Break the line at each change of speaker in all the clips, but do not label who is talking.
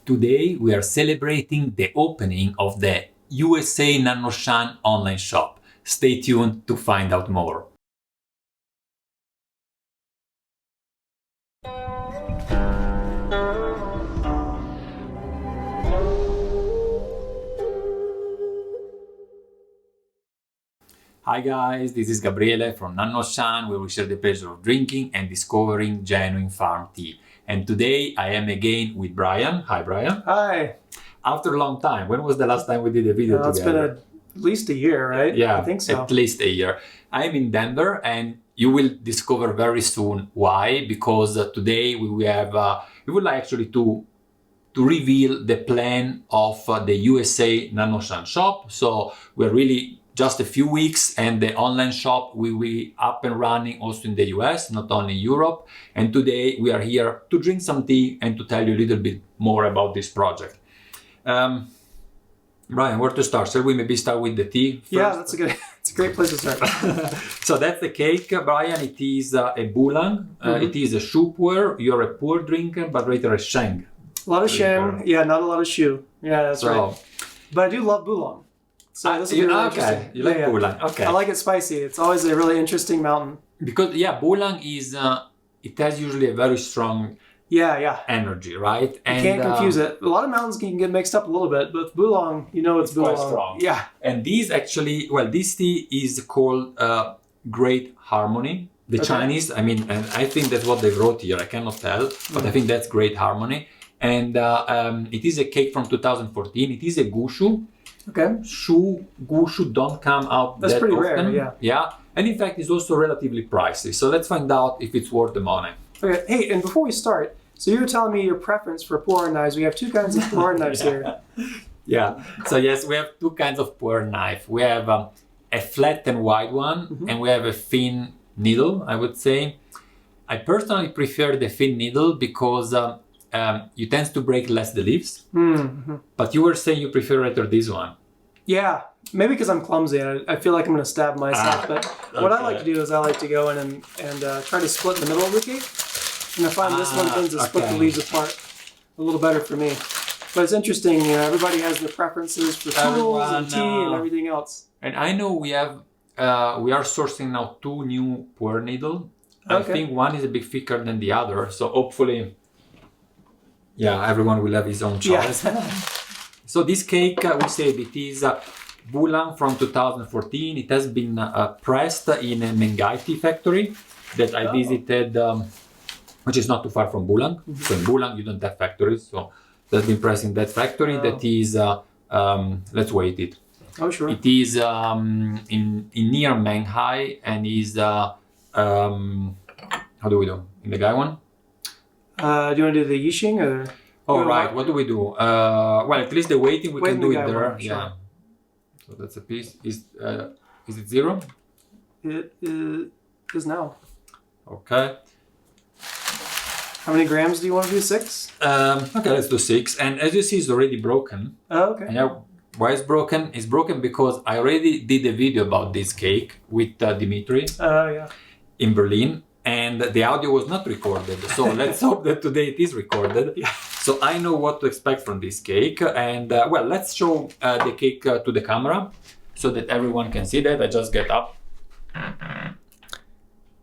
Today we are celebrating the opening of the USA Nannuoshan online shop. Stay tuned to find out more. Hi guys, this is Gabriele from Nannuoshan, where we share the pleasure of drinking and discovering genuine farm tea. And today I am again with Brian. Hi Brian.
Hi.
After a long time. When was the last time we did a video together?
It's been at least a year, right?
Yeah,
I think so.
At least a year. I'm in Denver and you will discover very soon why, because today we would like actually to reveal the plan of the USA Nannuoshan shop. So we're really just a few weeks and the online shop will be up and running also in the US, not only Europe. And today we are here to drink some tea and to tell you a little bit more about this project. Brian, where to start? Shall we maybe start with the tea first?
Yeah, it's a great place to start.
So that's the cake, Brian. It is a Bulang. It is a Shu Pu'er. You're a Pu'er drinker, but later a Sheng.
A lot of Sheng, yeah, not a lot of Shu. Yeah, that's right. But I do love Bulang. So this is really interesting.
You like Bulang, okay.
I like it spicy. It's always a really interesting mountain.
Because, yeah, Bulang is, it has usually a very strong energy, right?
You can't confuse it. A lot of mountains can get mixed up a little bit, but Bulang, you know it's Bulang.
Quite strong.
Yeah.
And these actually, well, this tea is called Great Harmony. The Chinese, I mean, and I think that's what they wrote here. I cannot tell, but I think that's Great Harmony. And it is a cake from 2014. It is a gushu.
Okay.
Gushu don't come out
That's
that
pretty
often.
rare, yeah.
Yeah. And in fact, it's also relatively pricey. So let's find out if it's worth the money.
Okay. Hey, and before we start, so you were telling me your preference for pu'er knives. We have two kinds of pu'er knives here.
Yeah. So yes, we have two kinds of pu'er knife. We have a flat and wide one, and we have a thin needle, I would say. I personally prefer the thin needle because you tend to break less the leaves. But you were saying you prefer rather this one.
Yeah, maybe because I'm clumsy. I feel like I'm going to stab myself. But what I like to do is I like to go in and try to split in the middle of the cake. And I find this one tends to split the leaves apart a little better for me. But it's interesting, you know, everybody has their preferences for tools and tea and everything else.
And I know we are sourcing now two new pu'er needle. I think one is a bit thicker than the other. So hopefully, yeah, everyone will have his own choice. Yeah. So this cake, we said it is Bulang from 2014. It has been pressed in a Mengai tea factory that I visited, which is not too far from Bulang. So in Bulang, you don't have factories. So that's been pressed in that factory. That is, let's wait it.
Oh, sure.
It is in near Menghai and is, how do we do? In the guy one?
Do you want to do the Yixing or?
Oh, right. What do we do? Well, at least the waiting, we can do it there.
Sure.
Yeah. So that's a piece. Is it 0?
It is now.
Okay.
How many grams do you want to do? 6?
Okay, let's do 6. And as you see, it's already broken.
Oh, okay.
And why it's broken? It's broken because I already did a video about this cake with Dimitri in Berlin. And the audio was not recorded. So let's hope that today it is recorded.
Yeah.
So I know what to expect from this cake. And well, let's show the cake to the camera so that everyone can see that. I just get up.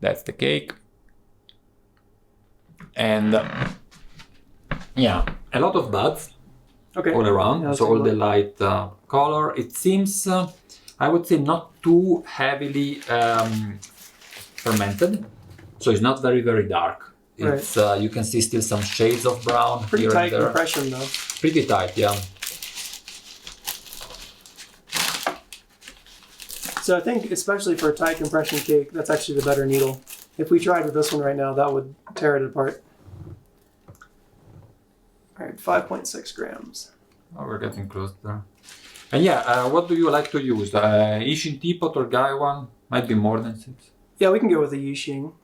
That's the cake. And yeah, a lot of buds all around.
Yeah,
so all the light color. It seems, I would say, not too heavily fermented. So it's not very, very dark. It's you can see still some shades of brown.
Pretty tight compression though.
Pretty tight, yeah.
So I think especially for a tight compression cake, that's actually the better needle. If we tried with this one right now, that would tear it apart. All right, 5.6 grams.
Oh, we're getting close there. And yeah, what do you like to use? Yixing teapot or Guy one? Might be more than 6.
Yeah, we can go with the Yixing.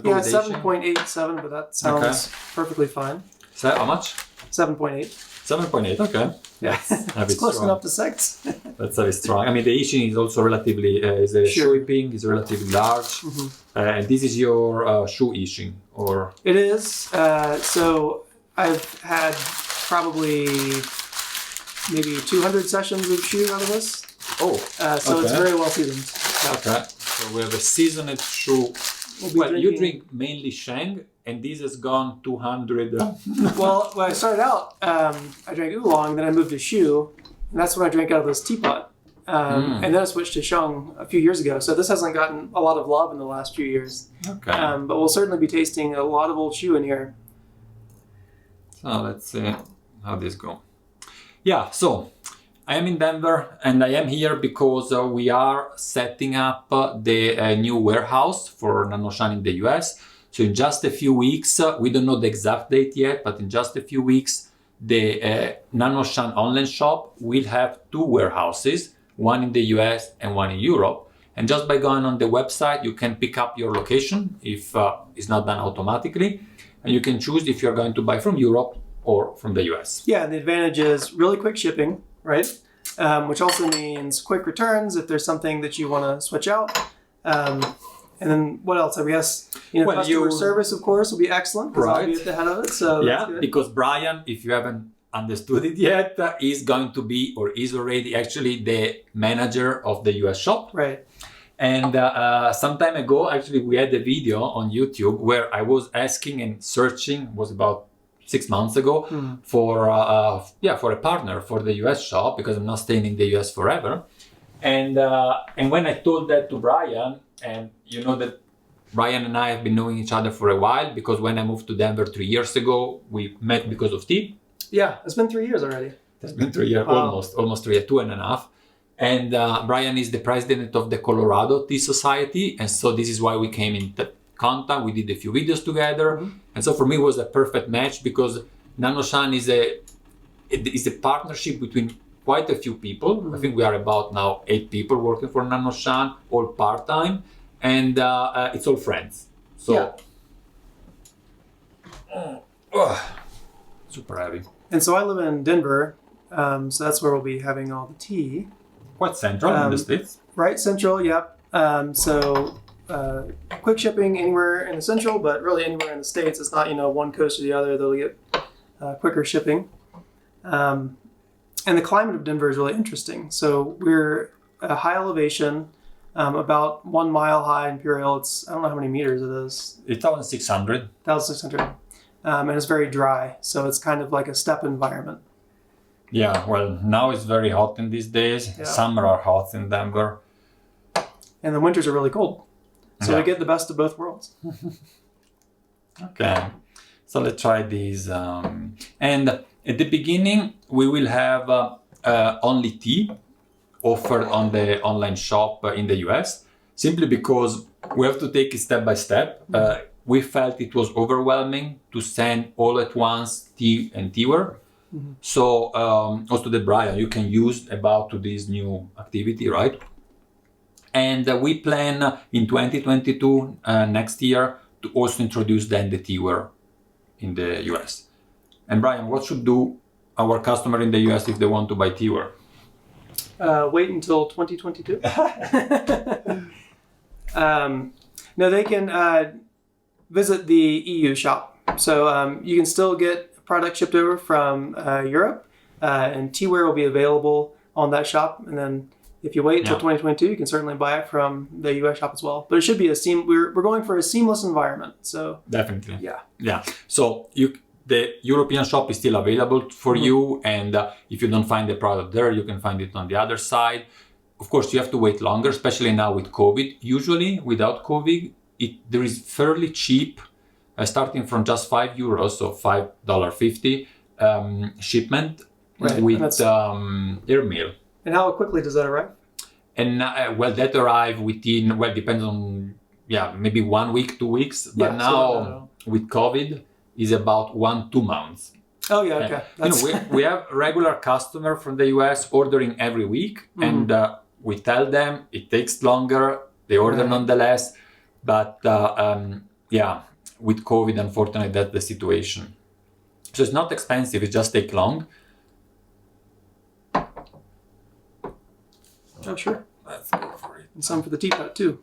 Yeah, 7.87, but that sounds perfectly fine.
So how much?
7.8.
7.8, okay.
Yes, it's close enough to 6.
That's very strong. I mean, the Yixing is also relatively, is a Shui Ping, is relatively large. And this is your Shu Yixing, or?
It is. So I've had probably maybe 200 sessions of shoe out of this.
Oh,
so it's very well seasoned.
Okay, so we have a seasoned shoe. Well, you drink mainly Sheng, and this has gone 200.
Well, when I started out, I drank oolong, then I moved to Shu, and that's when I drank out of this teapot. And then I switched to Sheng a few years ago. So this hasn't gotten a lot of love in the last few years.
Okay.
But we'll certainly be tasting a lot of old Shu in here.
So let's see how this goes. Yeah, so I am in Denver, and I am here because we are setting up the new warehouse for Nannuoshan in the US. So in just a few weeks, we don't know the exact date yet, but in just a few weeks, the Nannuoshan online shop will have 2 warehouses, one in the US and one in Europe. And just by going on the website, you can pick up your location if it's not done automatically. And you can choose if you're going to buy from Europe or from the US.
Yeah, and the advantage is really quick shipping, right? Which also means quick returns if there's something that you want to switch out. And then what else? I guess customer service, of course, will be excellent because I'll be at the head of it. So
yeah, because Brian, if you haven't understood it yet, is going to be or is already actually the manager of the US shop.
Right.
And some time ago, actually, we had a video on YouTube where I was asking and searching, was about 6 months ago, for a partner for the US shop because I'm not staying in the US forever. And when I told that to Brian, and you know that Brian and I have been knowing each other for a while because when I moved to Denver 3 years ago, we met because of tea.
Yeah, it's been 3 years already.
It's been 3 years, almost 3 years, 2.5. And Brian is the president of the Colorado Tea Society, and so this is why we came in contact. We did a few videos together, and so for me it was a perfect match because Nannuoshan is a partnership between quite a few people. I think we are about now 8 people working for Nannuoshan, all part-time, and it's all friends. So, super heavy.
And so I live in Denver, so that's where we'll be having all the tea.
Quite central in the States.
Right, central, yep. Quick shipping anywhere in the central, but really anywhere in the States. It's not, one coast or the other. They'll get quicker shipping. And the climate of Denver is really interesting. So we're a high elevation, about 1 mile high in Pure Hill. I don't know how many meters it is.
1,600.
1,600. And it's very dry. So it's kind of like a steppe environment.
Yeah, well, now it's very hot in these days. Yeah. Summer are hot in Denver.
And the winters are really cold. So we get the best of both worlds.
Okay, so let's try these. And at the beginning, we will have only tea offered on the online shop in the US, simply because we have to take it step by step. We felt it was overwhelming to send all at once tea and TEAWARE. So also the Brian, you can use about to this new activity, right? And we plan in 2022, next year, to also introduce then the TEAWARE in the US. And Brian, what should do our customer in the US if they want to buy TEAWARE?
Wait until 2022. No, they can visit the EU shop. So you can still get product shipped over from Europe, and TEAWARE will be available on that shop. And then if you wait until 2022, you can certainly buy it from the US shop as well. But it should be we're going for a seamless environment. So
definitely,
yeah.
So the European shop is still available for you, and if you don't find the product there, you can find it on the other side. Of course, you have to wait longer, especially now with COVID. Usually, without COVID, there is fairly cheap. Starting from just €5, so $5.50 shipment with airmail.
And how quickly does that arrive?
And that arrive within, depends on, maybe 1 week, 2 weeks. But now with COVID, is about 1-2 months.
Oh yeah, okay.
We have regular customer from the US ordering every week, and we tell them it takes longer. They order nonetheless, but with COVID, unfortunately, that's the situation. So it's not expensive, it just takes long.
Oh, sure.
Let's go for it.
And some for the teapot, too.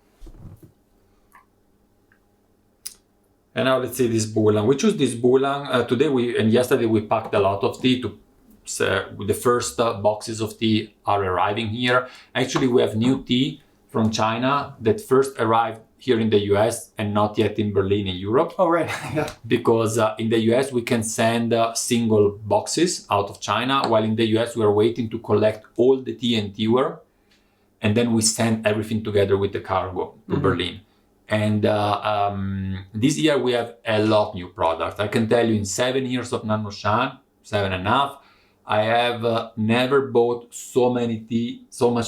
And now let's see this Bulang. We choose this Bulang today. Yesterday we packed a lot of tea. The first boxes of tea are arriving here. Actually, we have new tea from China that first arrived here in the US and not yet in Berlin in Europe.
Oh, right. Yeah.
Because in the US we can send single boxes out of China, while in the US we are waiting to collect all the tea and TEAWARE, and then we send everything together with the cargo to Berlin. And this year we have a lot new products. I can tell you in 7 years of Nannuoshan, 7.5, I have never bought so much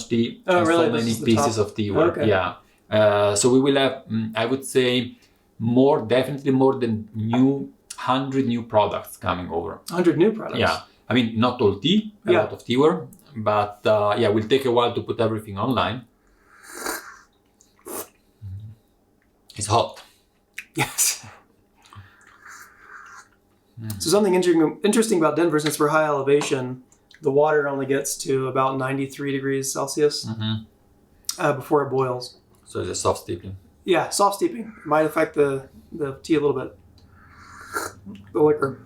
tea and
really?
so many pieces of TEAWARE.
Okay.
Yeah. So we will have, I would say, definitely more than 100 new products coming over.
100 new products?
Yeah. I mean, not all tea, a lot of TEAWARE, but yeah, it will take a while to put everything online. It's hot.
Yes. So something interesting about Denver, since we're high elevation, the water only gets to about 93 degrees Celsius before it boils.
So it's a soft steeping.
Yeah, soft steeping. Might affect the tea a little bit. The liquor.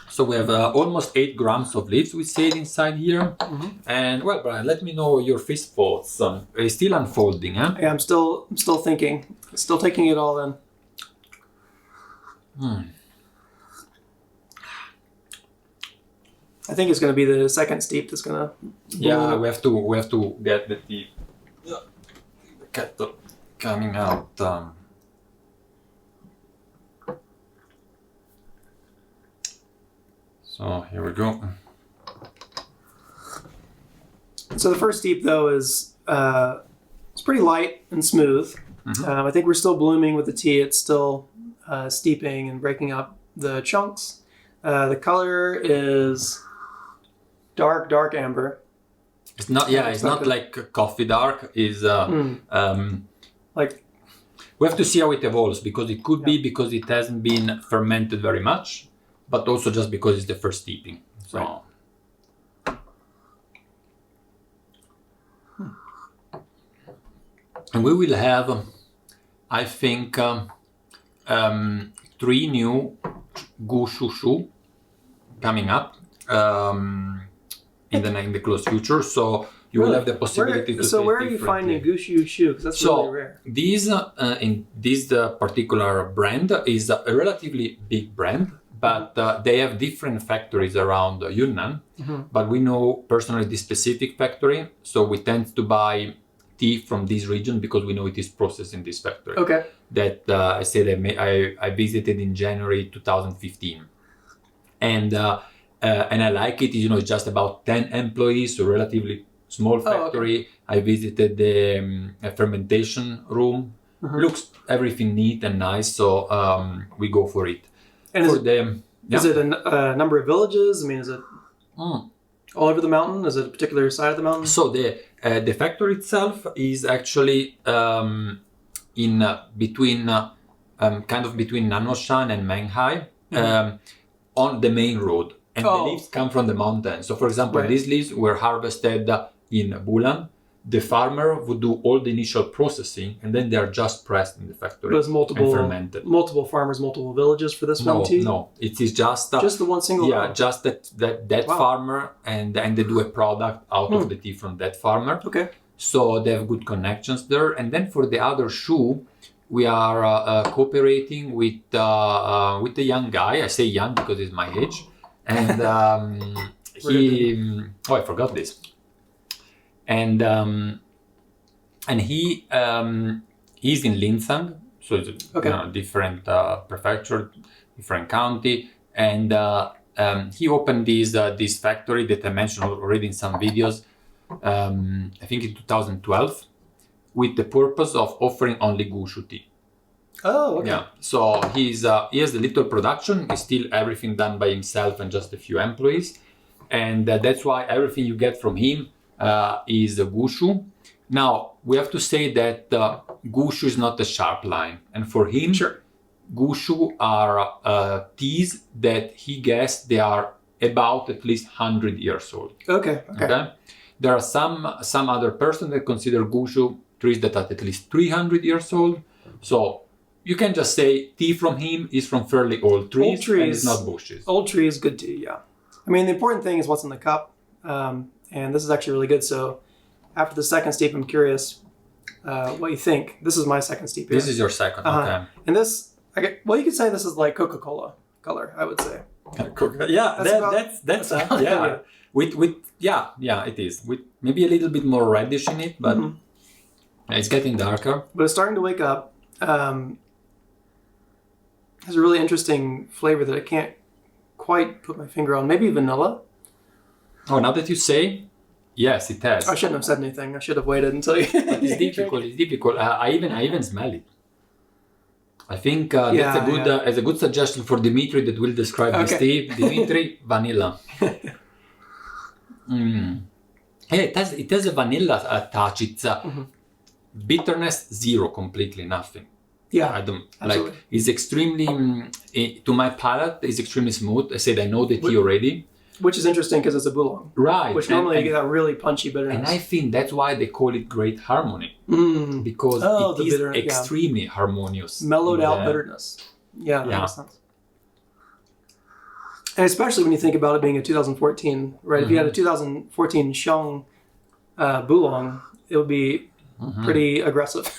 So we have almost 8 grams of leaves, we said, inside here. And well, Brian, let me know your first thoughts. It's still unfolding, huh?
Yeah, I'm still thinking. Still taking it all in. I think it's going to be the second steep that's going to.
Yeah, we have to get the tea. The kettle coming out. So here we go.
So the first steep though is it's pretty light and smooth. I think we're still blooming with the tea. It's still steeping and breaking up the chunks. The color is dark amber.
It's not. Yeah, it's not like coffee dark. Is
like.
We have to see how it evolves, because it could be because it hasn't been fermented very much, but also just because it's the first steeping. So.
Right.
And we will have, I think, 3 new Gushu coming up in the close future. So you will have the possibility to.
So where are you finding Gushu Shu? Because that's really rare.
These in this particular brand is a relatively big brand, but they have different factories around Yunnan. But we know personally this specific factory, so we tend to buy tea from this region because we know it is processed in this factory.
Okay.
That I said I visited in January 2015, and I like it. You know, it's just about 10 employees, so relatively small factory.
Okay.
I visited the fermentation room. Looks everything neat and nice, so we go for it.
And is it a number of villages? I mean, is it all over the mountain? Is it a particular side of the mountain?
So the factory itself is actually in between kind of between Nannuoshan and Menghai on the main road, and the leaves come from the mountain. So for example, these leaves were harvested in Bulang. The farmer would do all the initial processing, and then they are just pressed in the factory and fermented.
Multiple farmers, multiple villages for this one tea?
No, it is just
the one single.
Yeah, just that farmer, and they do a product out of the tea from that farmer.
Okay.
So they have good connections there. And then for the other shoe, we are cooperating with a young guy. I say young because he's my age, and I forgot this. And he's in Linzang, so it's a different prefecture, different county, and he opened this factory that I mentioned already in some videos. I think in 2012, with the purpose of offering only Gushu tea.
Oh, okay.
Yeah. So he has a little production. It's still everything done by himself and just a few employees, and that's why everything you get from him is a Gushu. Now, we have to say that Gushu is not a sharp line. And for him, Gushu are teas that he guessed they are about at least 100 years old.
Okay.
There are some other person that consider Gushu trees that are at least 300 years old. So you can just say tea from him is from fairly old trees, and it's not bushes.
Old trees, good tea, yeah. I mean, the important thing is what's in the cup. And this is actually really good. So after the second steep, I'm curious what you think. This is my second steep here.
This is your second, okay.
And this, well, you could say this is like Coca-Cola color, I would say.
Yeah, that's yeah. Yeah, it is. With maybe a little bit more reddish in it, but it's getting darker.
But it's starting to wake up. Has a really interesting flavor that I can't quite put my finger on. Maybe vanilla.
Oh, now that you say, yes, it has.
I shouldn't have said anything. I should have waited until you.
It's difficult. It's difficult. I even smell it. I think that's a good suggestion for Dimitri that will describe this tea. Dimitri, vanilla. Yeah, it has a vanilla touch. It's bitterness zero, completely nothing.
Yeah,
I don't absolutely. Like. It's extremely to my palate. It's extremely smooth. I said I know the tea already.
Which is interesting because it's a Bulang.
Right.
Which normally you get that really punchy bitterness.
And I think that's why they call it great harmony. Because it is extremely harmonious.
Mellowed out bitterness. Yeah, that makes sense. And especially when you think about it being a 2014, right? If you had a 2014 Sheng Bulang, it would be pretty aggressive.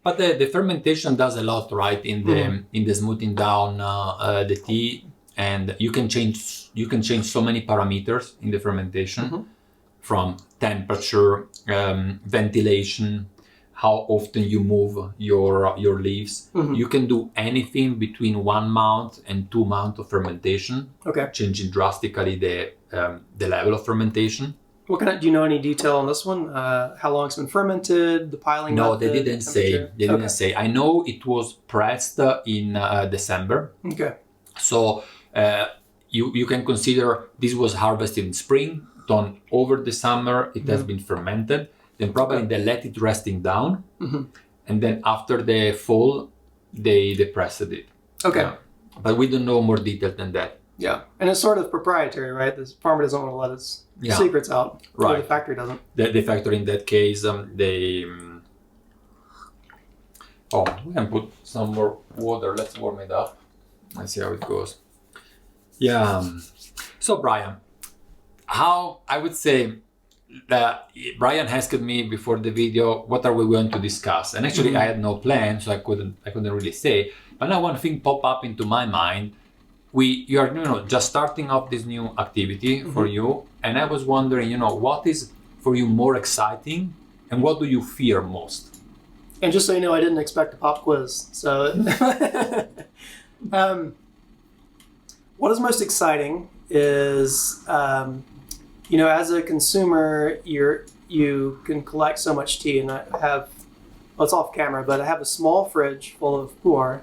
But the fermentation does a lot, right? In the smoothing down the tea. And you can change so many parameters in the fermentation, from temperature, ventilation, how often you move your leaves. You can do anything between 1 month and 2 months of fermentation, changing drastically the level of fermentation.
Do you know any detail on this one? How long it's been fermented, the piling
No,
method,
they didn't say. They didn't say. I know it was pressed in December.
Okay.
So you can consider this was harvested in spring, done over the summer, it has been fermented, then probably they let it resting down, and then after the fall, they pressed it.
Okay.
But we don't know more detail than that.
Yeah, and it's sort of proprietary, right? The farmer doesn't want to let his secrets out. Right. Or the factory doesn't.
The factory in that case, they... we can put some more water, let's warm it up. Let's see how it goes. Yeah. So Brian, how I would say that Brian asked me before the video, what are we going to discuss? And actually I had no plan, so I couldn't really say. But now one thing popped up into my mind. You are just starting up this new activity for you, and I was wondering, what is for you more exciting, and what do you fear most?
And just so you know, I didn't expect a pop quiz, so. What is most exciting is, as a consumer, you can collect so much tea, and I have, it's off camera, but I have a small fridge full of Pu'er,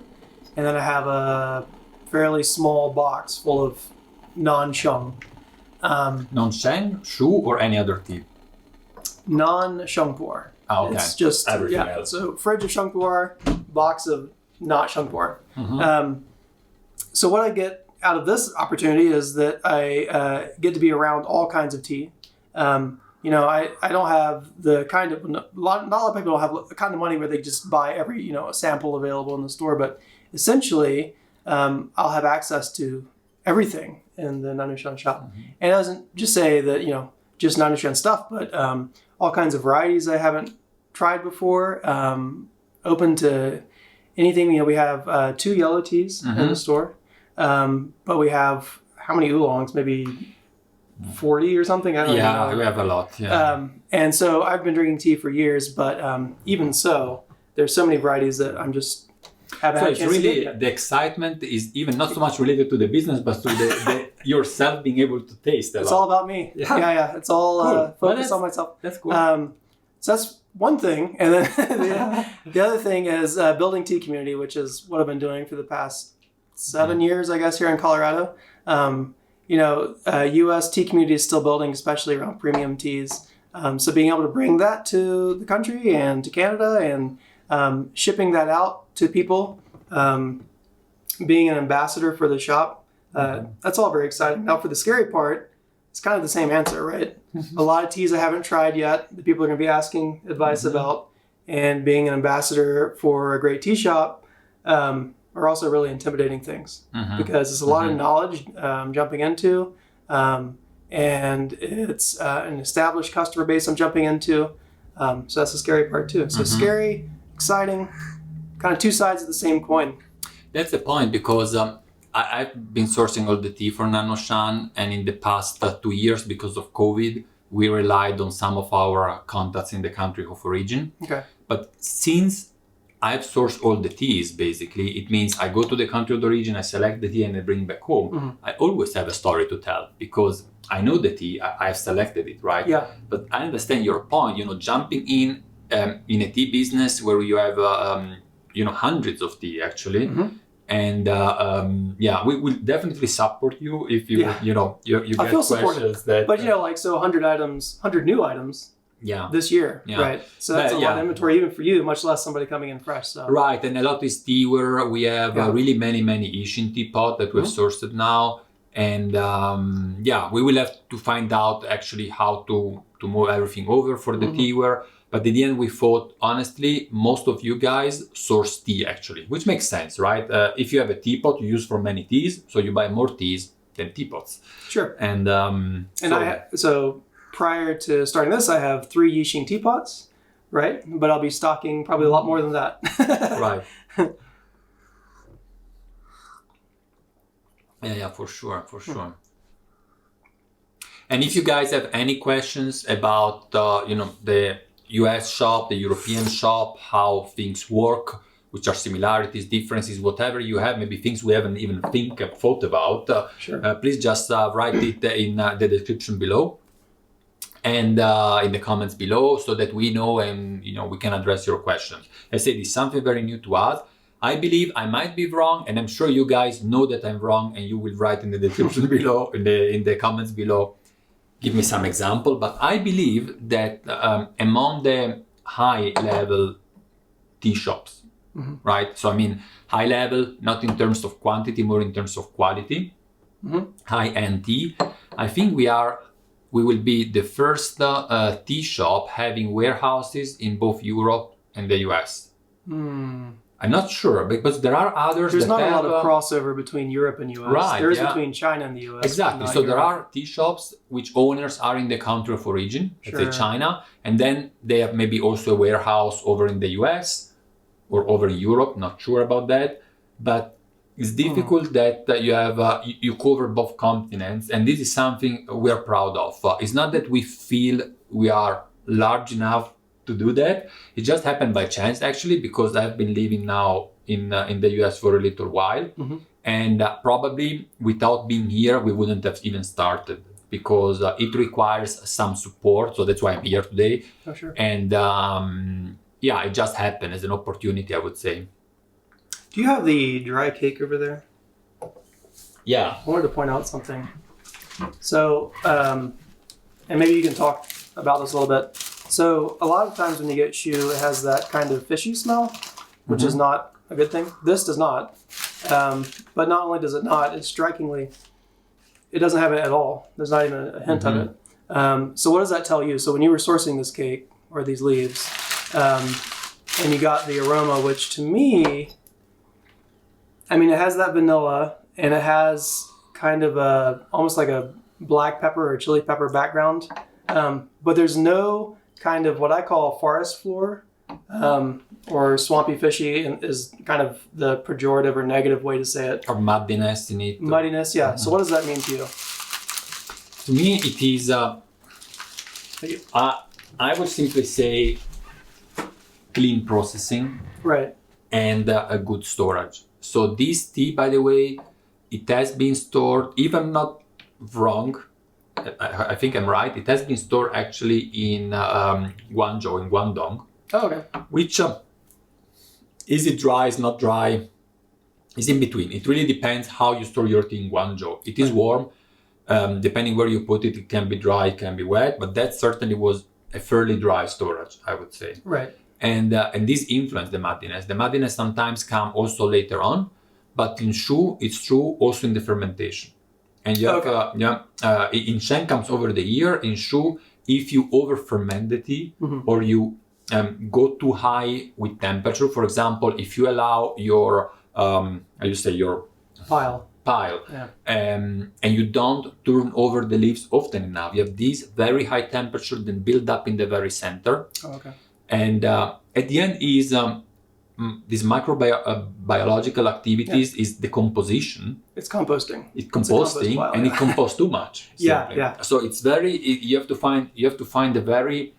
and then I have a fairly small box full of non-Sheng.
Non-Sheng, Shu, or any other tea?
Non-Sheng Pu'er.
Oh, okay.
It's just
everything else.
So fridge of Sheng Pu'er, box of not Sheng Pu'er. So what I get out of this opportunity is that I get to be around all kinds of tea. I don't have the kind of, not a lot of people don't have the kind of money where they just buy every, a sample available in the store, but essentially I'll have access to everything in the Nannuoshan shop. And it doesn't just say that, just Nannuoshan stuff, but all kinds of varieties I haven't tried before, open to anything. We have 2 yellow teas in the store. But we have how many oolongs? Maybe 40 or something. I don't know.
Yeah, we have a lot. Yeah.
And so I've been drinking tea for years, but even so, there's so many varieties that I'm just haven't had a chance to get yet.
The excitement is even not so much related to the business, but to the yourself being able to taste.
It's all about me. Yeah. It's all focused on myself.
That's cool.
So that's one thing, and then the other thing is building tea community, which is what I've been doing for the past 7 years, I guess, here in Colorado. U.S. tea community is still building, especially around premium teas. So being able to bring that to the country and to Canada and shipping that out to people, being an ambassador for the shop, that's all very exciting. Now for the scary part, it's kind of the same answer, right? A lot of teas I haven't tried yet that people are going to be asking advice about. and being an ambassador for a great tea shop are also really intimidating things because it's a lot of knowledge jumping into, and it's an established customer base I'm jumping into. So that's the scary part too. So scary, exciting, kind of two sides of the same coin.
That's the point, because I've been sourcing all the tea for Nannuoshan, and in the past 2 years, because of COVID, we relied on some of our contacts in the country of origin.
Okay.
But since I've sourced all the teas, basically, it means I go to the country of origin, I select the tea, and I bring back home. I always have a story to tell because I know the tea, I've selected it, right?
Yeah.
But I understand your point. Jumping in a tea business where you have hundreds of tea actually, and we will definitely support you if you you
I
get
feel supported.
questions that.
But 100 new items.
Yeah.
This year, right? So that's a lot of inventory even for you, much less somebody coming in fresh. So.
Right, and a lot is TEAWARE. We have really many Ishin teapot that we've sourced now, and we will have to find out actually how to move everything over for the TEAWARE. But in the end, we thought, honestly, most of you guys source tea actually, which makes sense, right? If you have a teapot, you use for many teas, so you buy more teas than teapots.
Sure.
And
so prior to starting this, I have 3 Yixing teapots, right? But I'll be stocking probably a lot more than that.
Right. Yeah, for sure. And if you guys have any questions about the US shop, the European shop, how things work, which are similarities, differences, whatever you have, maybe things we haven't even thought about, please just write it in the description below and in the comments below, so that we know and we can address your questions. I said it's something very new to us. I believe I might be wrong, and I'm sure you guys know that I'm wrong, and you will write in the description below, in the comments below, give me some example. But I believe that among the high level tea shops, right? So I mean high level, not in terms of quantity, more in terms of quality, high-end tea. I think we will be the first tea shop having warehouses in both Europe and the US. I'm not sure, because there are others.
There's not a lot of crossover between Europe and US.
Right,
there is between China and the US.
Exactly. So there are tea shops which owners are in the country of origin, let's say China, and then they have maybe also a warehouse over in the US or over in Europe. Not sure about that, but it's difficult that you have you cover both continents, and this is something we are proud of. It's not that we feel we are large enough to do that. It just happened by chance actually, because I've been living now in the US for a little while, and probably without being here we wouldn't have even started, because it requires some support. So that's why I'm here today.
Oh, sure.
And it just happened as an opportunity, I would say.
Do you have the dry cake over there?
Yeah.
I wanted to point out something. So, and maybe you can talk about this a little bit. So a lot of times when you get shu, it has that kind of fishy smell, which is not a good thing. This does not. But not only does it not, it doesn't have it at all. There's not even a hint of it. So what does that tell you? So when you were sourcing this cake or these leaves, and you got the aroma, which to me, I mean, it has that vanilla, and it has kind of almost like a black pepper or chili pepper background. But there's no kind of what I call forest floor, or swampy fishy is kind of the pejorative or negative way to say it.
Or muddiness in it.
Muddiness, yeah. So what does that mean to you?
To me, it is, I would simply say clean processing.
Right.
And a good storage. So this tea, by the way, it has been stored, if I'm not wrong, I think I'm right, it has been stored actually in Guangzhou, in Guangdong.
Oh, okay.
Which, is it dry, is not dry, is in between. It really depends how you store your tea in Guangzhou. It is warm, depending where you put it, it can be dry, it can be wet, but that certainly was a fairly dry storage, I would say.
Right.
And this influenced the muddiness. The muddiness sometimes comes also later on, but in shu, it's true also in the fermentation. And you have, in Shen comes over the year. In shu, if you over ferment the tea or you go too high with temperature. For example, if you allow your your
pile,
yeah. And you don't turn over the leaves often enough, you have these very high temperature then build up in the very center.
Oh, okay.
And at the end is these microbiological activities is decomposition.
It's composting.
It's composting, and it composts too much.
Yeah.
So it's you have to find a very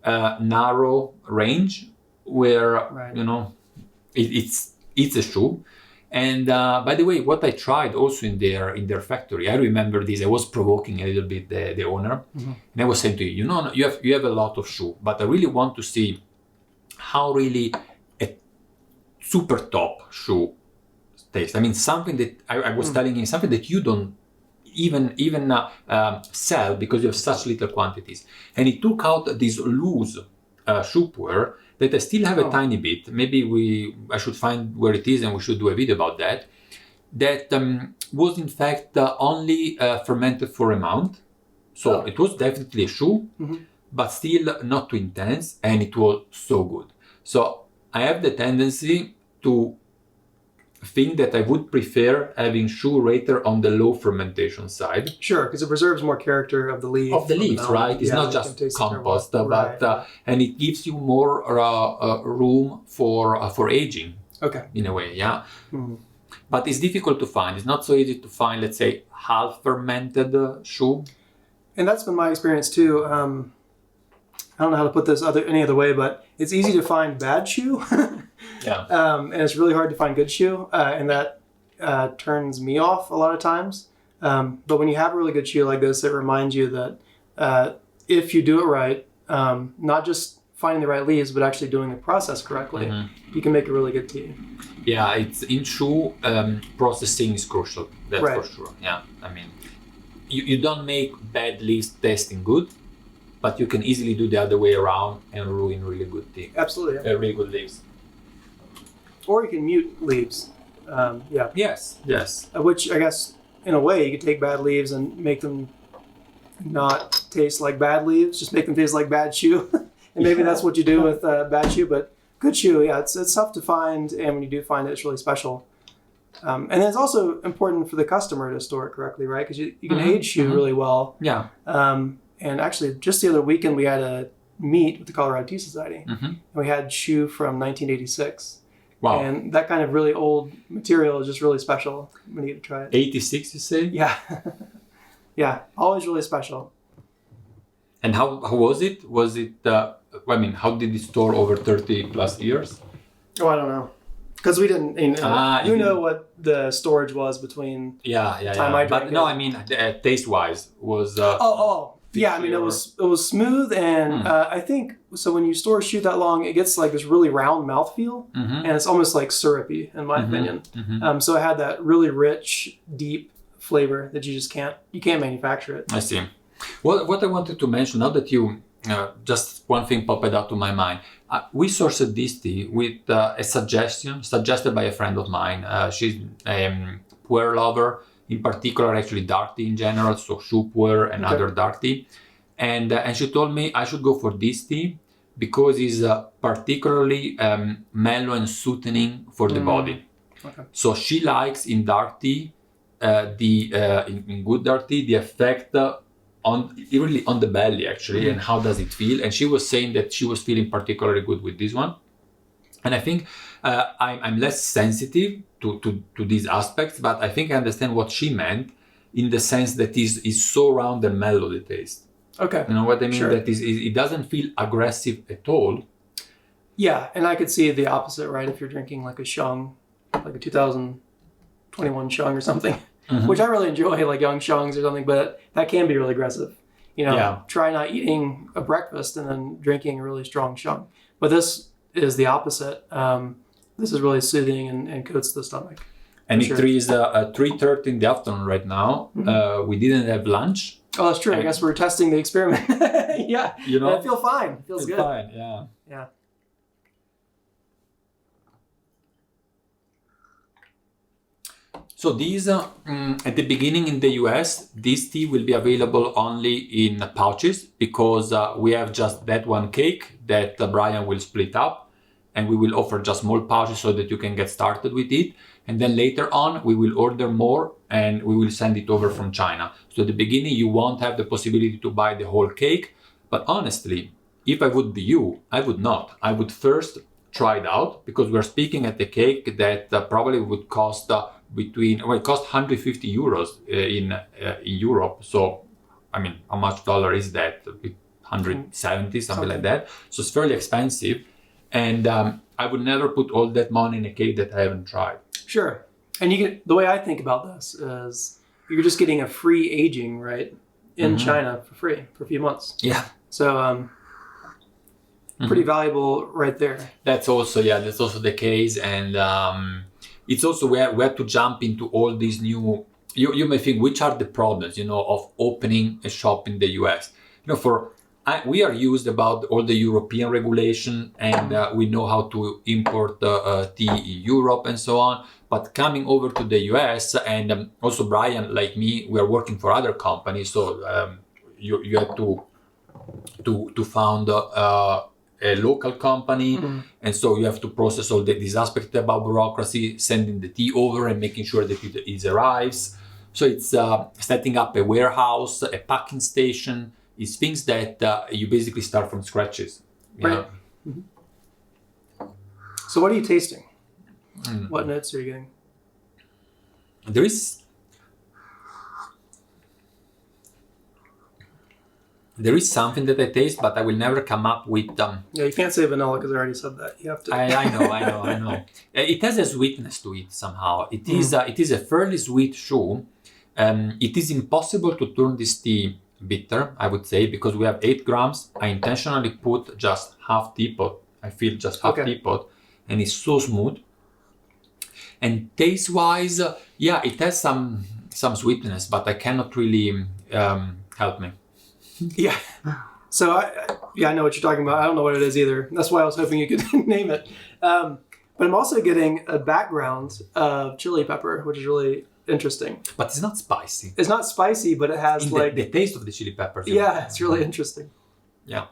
narrow range where it's a shoe. And by the way, what I tried also in their factory, I remember this. I was provoking a little bit the owner, and I was saying to you, you have a lot of shoe, but I really want to see how really a super top shoe tastes. I mean, something that I was telling him, something that you don't even sell because you have such little quantities. And he took out this loose shoe pu'er that I still have a tiny bit. Maybe I should find where it is and we should do a video about that. That was in fact only fermented for a month. So it was definitely a shoe, but still not too intense, and it was so good. So I have the tendency to think that I would prefer having shoe later on the low fermentation side.
Sure, because it preserves more character of the leaf.
Of the leaves, right? It's not just compost, but and it gives you more room for aging.
Okay.
In a way, yeah. But it's difficult to find. It's not so easy to find, let's say, half fermented shoe.
And that's been my experience too. I don't know how to put this any other way, but it's easy to find bad shoe.
Yeah.
And it's really hard to find good shoe, and that turns me off a lot of times. But when you have a really good shoe like this, it reminds you that if you do it right, not just finding the right leaves, but actually doing the process correctly, you can make a really good tea.
Yeah, it's in shoe processing is crucial. That's
right.
For sure. Yeah, I mean, you don't make bad leaves tasting good, but you can easily do the other way around and ruin really good tea.
Absolutely. Yeah.
Really good leaves.
Or you can mute leaves. Yeah.
Yes.
Which I guess, in a way, you could take bad leaves and make them not taste like bad leaves, just make them taste like bad shoe. And maybe that's what you do with bad shoe, but good shoe, yeah, it's tough to find, and when you do find it, it's really special. And then it's also important for the customer to store it correctly, right? Because you can age shoe really well.
Yeah.
And actually, just the other weekend, we had a meet with the Colorado Tea Society. And we had shoe from 1986.
Wow.
And that kind of really old material is just really special when you get to try it.
86, you say?
Yeah. Yeah, always really special.
And how was it? Was it, how did it store over 30 plus years?
Oh, I don't know. Because we didn't, you know what the storage was between time I drank
But
it.
no, I mean, taste-wise was...
Yeah, I mean, it was smooth, and I think, so when you store a shoe that long, it gets like this really round mouthfeel, and it's almost like syrupy, in my opinion. So it had that really rich, deep flavor that you just can't manufacture it.
I see. What I wanted to mention, now that you, just one thing popped out to my mind. We sourced this tea with a suggested by a friend of mine. She's a pu'er lover, in particular, actually dark tea in general, so Shu Pu'er and other dark tea. And she told me I should go for this tea because it's particularly mellow and soothing for the body. Okay. So she likes in dark tea, in good dark tea, the effect on the belly actually, and how does it feel. And she was saying that she was feeling particularly good with this one. And I think I'm less sensitive to these aspects, but I think I understand what she meant in the sense that is so round and mellow the taste.
Okay.
You know what I mean?
Sure.
That it doesn't feel aggressive at all.
Yeah, and I could see the opposite, right? If you're drinking like a sheng, like a 2021 sheng or something, which I really enjoy, like young shengs or something, but that can be really aggressive. Try not eating a breakfast and then drinking a really strong sheng. But this is the opposite. This is really soothing and coats the stomach.
And it is 3:30 in the afternoon right now. We didn't have lunch.
Oh, that's true. I guess we're testing the experiment. Yeah. And I feel fine. It feels good.
Fine, yeah.
Yeah.
So these, at the beginning in the US, this tea will be available only in pouches because we have just that one cake that Brian will split up, and we will offer just small pouches so that you can get started with it. And then later on, we will order more and we will send it over from China. So at the beginning, you won't have the possibility to buy the whole cake. But honestly, if I would be you, I would not. I would first try it out, because we're speaking at the cake that probably would cost it cost 150 euros in Europe. So, I mean, how much dollar is that? 170, something like that. So it's fairly expensive. And I would never put all that money in a cake that I haven't tried.
Sure. And the way I think about this is you're just getting a free aging, right, in China for free for a few months.
Yeah.
So pretty valuable right there.
That's also the case. And it's also we have to jump into all these new, you may think, which are the problems, of opening a shop in the US. We are used about all the European regulation, and we know how to import tea in Europe and so on. But coming over to the US, and also Brian, like me, we are working for other companies. So you have to found a local company, and so you have to process all these aspects about bureaucracy, sending the tea over and making sure that it arrives. So it's setting up a warehouse, a packing station. It's things that you basically start from scratches.
Right. So what are you tasting? What notes are you getting?
There is something that I taste, but I will never come up with.
Yeah, you can't say vanilla because I already said that. You have to.
I know. It has a sweetness to it somehow. It is a fairly sweet shu. It is impossible to turn this tea bitter, I would say, because we have 8 grams. I intentionally put just half teapot. I feel just half teapot, and it's so smooth. And taste-wise, it has some sweetness, but I cannot really help me.
Yeah. So I know what you're talking about. I don't know what it is either. That's why I was hoping you could name it. But I'm also getting a background of chili pepper, which is really interesting.
But it's not spicy.
It's not spicy, but it has
the taste of the chili peppers.
Yeah, it's really interesting.
Yeah.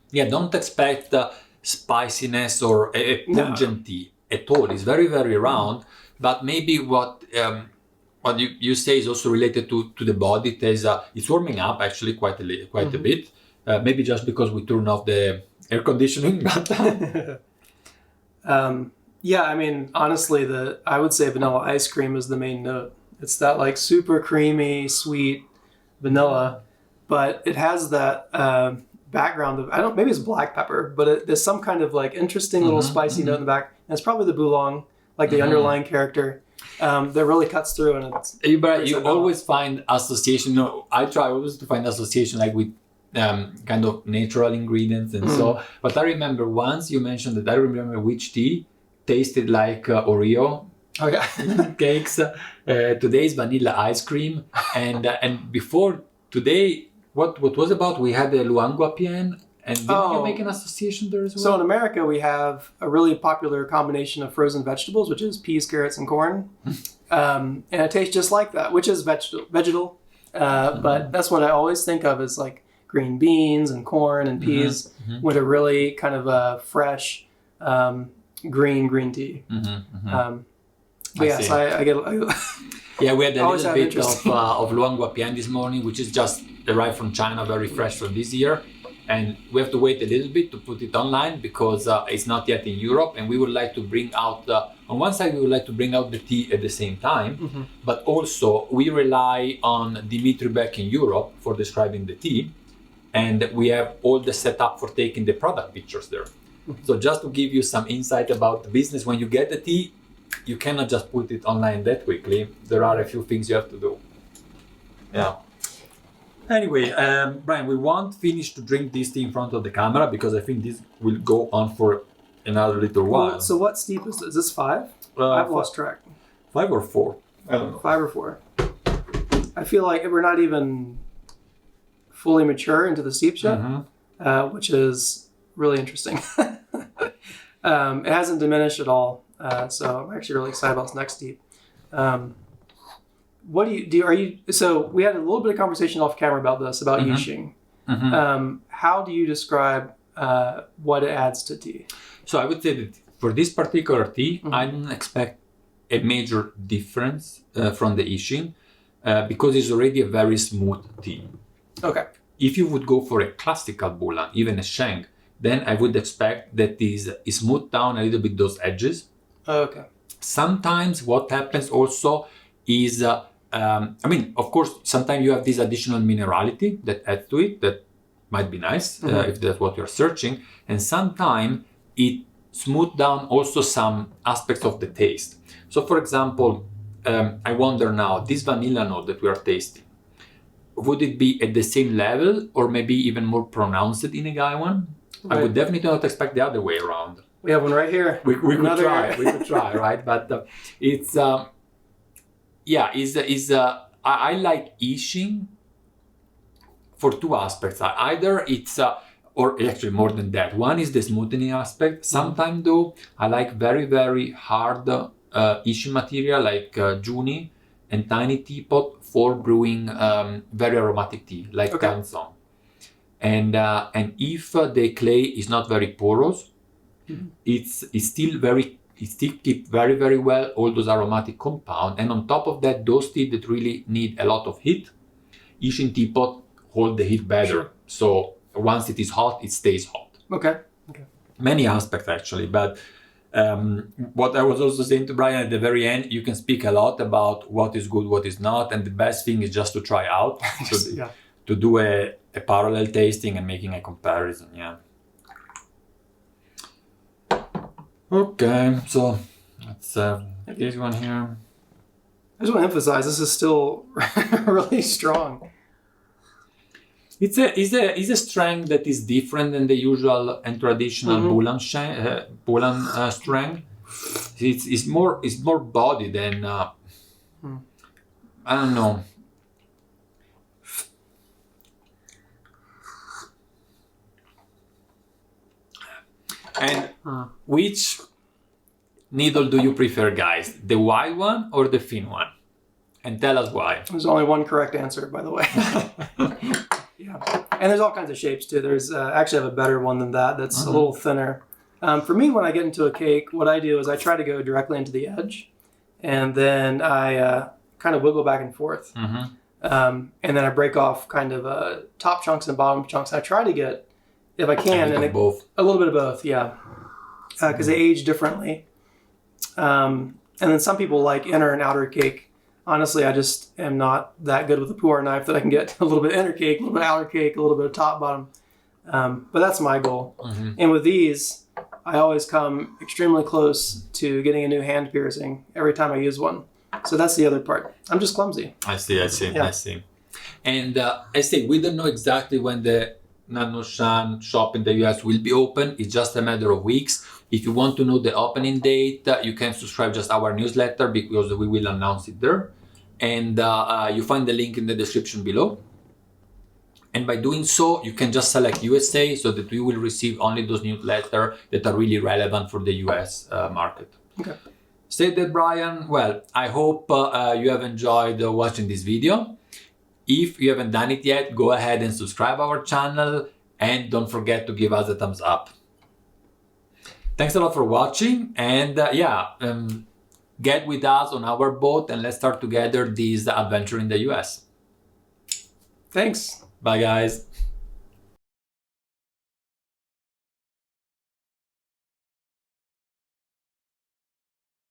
Yeah, don't expect spiciness or a pungent tea at all. It's very, very round. But maybe what you say is also related to the body. It's warming up actually quite a bit. Maybe just because we turn off the air conditioning. But yeah, I mean, honestly, I would say vanilla ice cream is the main note. It's that like super creamy, sweet vanilla, but it has that background of, maybe it's black pepper, but there's some kind of like interesting little spicy note in the back. And it's probably the Bulang, like the underlying character, that really cuts through. And it's you always find association. I try always to find association like with kind of natural ingredients and so. But I remember once you mentioned that. I remember which tea tasted like Oreo cakes. Today's vanilla ice cream, and before today, what was about? We had the Luanguapien, and didn't you make an association there as well?
So in America, we have a really popular combination of frozen vegetables, which is peas, carrots, and corn, and it tastes just like that, which is vegetal. But that's what I always think of as like green beans and corn and peas with a really kind of a fresh. Green tea. But yes, I get.
Yeah, we had a little bit of Luanguapien this morning, which is just arrived from China, very fresh for this year. And we have to wait a little bit to put it online because it's not yet in Europe. And we would like to bring out, on one side, we would like to bring out the tea at the same time. But also, we rely on Dimitri back in Europe for describing the tea. And we have all the setup for taking the product pictures there. So just to give you some insight about the business, when you get the tea, you cannot just put it online that quickly. There are a few things you have to do. Yeah. Anyway, Brian, we won't finish to drink this tea in front of the camera because I think this will go on for another little while.
So what steep is this? Is this 5? I've lost track.
5 or 4? I don't know.
5 or 4. I feel like we're not even fully mature into the steeps yet, which is really interesting. It hasn't diminished at all, so I'm actually really excited about this next steep. What do you do? Are you so? We had a little bit of conversation off camera about this, about Yixing. How do you describe what it adds to tea.
So I would say that for this particular tea, I don't expect a major difference from the Ishin because it's already a very smooth tea.
Okay.
If you would go for a classical Bulang, even a Sheng, then I would expect that is smooth down a little bit those edges.
Okay.
Sometimes what happens also is, I mean, of course, sometimes you have this additional minerality that adds to it that might be nice if that's what you're searching. And sometimes it smooth down also some aspects of the taste. So for example, I wonder now, this vanilla note that we are tasting, would it be at the same level or maybe even more pronounced in a Gaiwan? Right. I would definitely not expect the other way around.
We have one right here.
We could try. We could try, right? But it's I like Ishin for two aspects. Either it's or actually more than that. One is the smoothing aspect. Sometimes though, I like very, very hard Ishin material like Juni and tiny teapot for brewing very aromatic tea, like Gansong. And if the clay is not very porous, it still keep very, very well all those aromatic compounds. And on top of that, those tea that really need a lot of heat, Ishin teapot hold the heat better. Sure. So once it is hot, it stays hot.
Okay.
Many aspects actually, but what I was also saying to Brian at the very end, you can speak a lot about what is good, what is not, and the best thing is just to try out, to do a parallel tasting and making a comparison. Yeah. Okay, so let's this one here.
I just want to emphasize this is still really strong.
It's a strength that is different than the usual and traditional Bulang strength. It's more body than I don't know. And which needle do you prefer, guys? The wide one or the thin one? And tell us why.
There's only one correct answer, by the way. Yeah, and there's all kinds of shapes too. There's actually have a better one than that. That's a little thinner. For me, when I get into a cake, what I do is I try to go directly into the edge, and then I kind of wiggle back and forth, and then I break off kind of top chunks and bottom chunks. I try to get, if I can,
a
little bit of both. Yeah, because they age differently, and then some people like inner and outer cake. Honestly, I just am not that good with a pu'er knife that I can get a little bit of inner cake, a little bit of outer cake, a little bit of top, bottom. But that's my goal. And with these, I always come extremely close to getting a new hand piercing every time I use one. So that's the other part. I'm just clumsy.
I see. And I say, we don't know exactly when the Nannuoshan shop in the US will be open. It's just a matter of weeks. If you want to know the opening date, you can subscribe just our newsletter because we will announce it there. And you find the link in the description below. And by doing so, you can just select USA so that we will receive only those newsletters that are really relevant for the US market.
Okay.
Say that, Brian. Well, I hope you have enjoyed watching this video. If you haven't done it yet, go ahead and subscribe our channel and don't forget to give us a thumbs up. Thanks a lot for watching, and get with us on our boat and let's start together this adventure in the US.
Thanks.
Bye, guys.